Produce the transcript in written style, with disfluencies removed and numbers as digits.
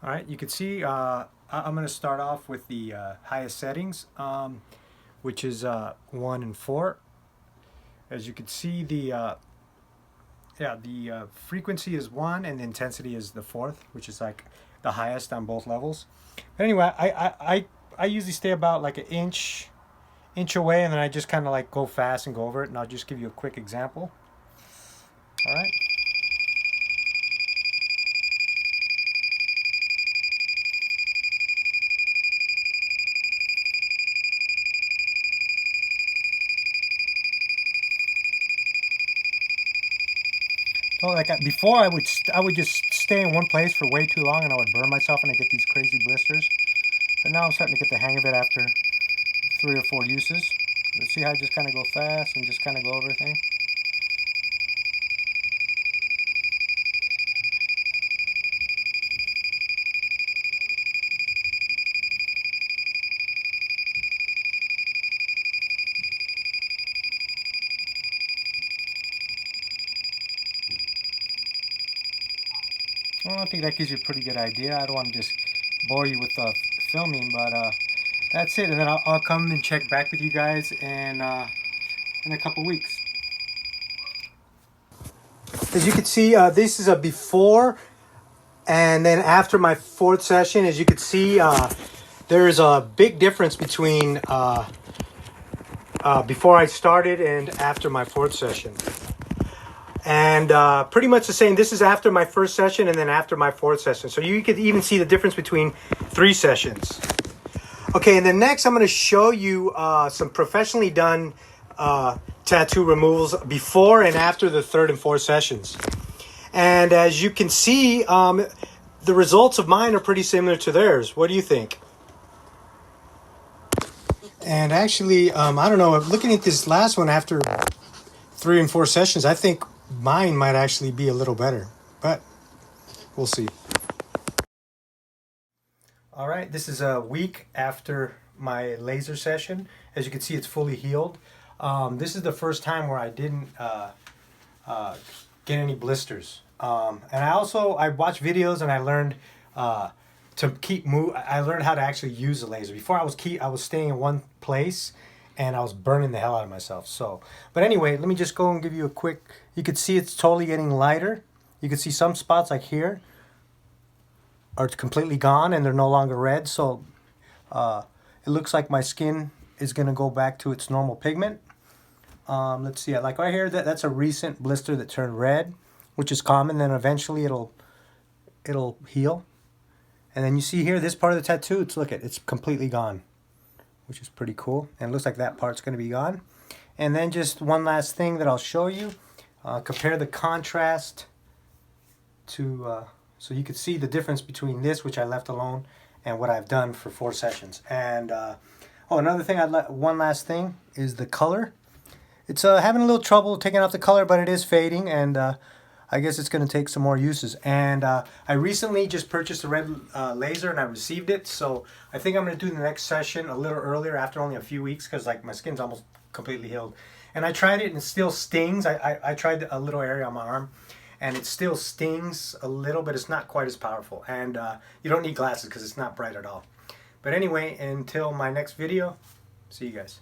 All right, you can see I'm going to start off with the highest settings, which is 1 and 4. As you can see, the frequency is 1 and the intensity is the 4th, which is like the highest on both levels. But anyway, I usually stay about like an inch away, and then I just kind of like go fast and go over it, and I'll just give you a quick example. All right. So like before, I would just stay in one place for way too long, and I would burn myself, and I get these crazy blisters. But now I'm starting to get the hang of it after 3 or 4 uses. Let's see how I just kind of go fast and just kind of go over everything. Well, I think that gives you a pretty good idea. I don't want to just bore you with filming, but that's it. And then I'll come and check back with you guys in a couple weeks. As you can see, this is a before and then after my 4th session. As you can see, there's a big difference between before I started and after my 4th session. And pretty much the same. This is after my 1st session and then after my 4th session. So you could even see the difference between 3 sessions. Okay, and then next I'm going to show you some professionally done tattoo removals before and after the 3rd and 4th sessions. And as you can see, the results of mine are pretty similar to theirs. What do you think? And actually, I don't know, looking at this last one after 3 and 4 sessions, I think mine might actually be a little better, but we'll see. All right, this is a week after my laser session. As you can see, it's fully healed. This is the first time where I didn't get any blisters. And I watched videos and I learned I learned how to actually use the laser. Before I was staying in one place and I was burning the hell out of myself. So, but anyway, let me just go and give you a quick. You can see it's totally getting lighter. You can see some spots like here are completely gone and they're no longer red. So it looks like my skin is going to go back to its normal pigment. Let's see, like right here, that's a recent blister that turned red, which is common. Then eventually it'll heal. And then you see here, this part of the tattoo, it's completely gone, which is pretty cool. And it looks like that part's going to be gone. And then just one last thing that I'll show you. Compare the contrast to, so you can see the difference between this, which I left alone, and what I've done for 4 sessions. And, another thing, one last thing is the color. It's having a little trouble taking off the color, but it is fading, and I guess it's going to take some more uses. And I recently just purchased a red laser, and I received it. So I think I'm going to do the next session a little earlier, after only a few weeks, because like my skin's almost completely healed. And I tried it, and it still stings. I tried a little area on my arm, and it still stings a little, but it's not quite as powerful. And you don't need glasses because it's not bright at all. But anyway, until my next video, see you guys.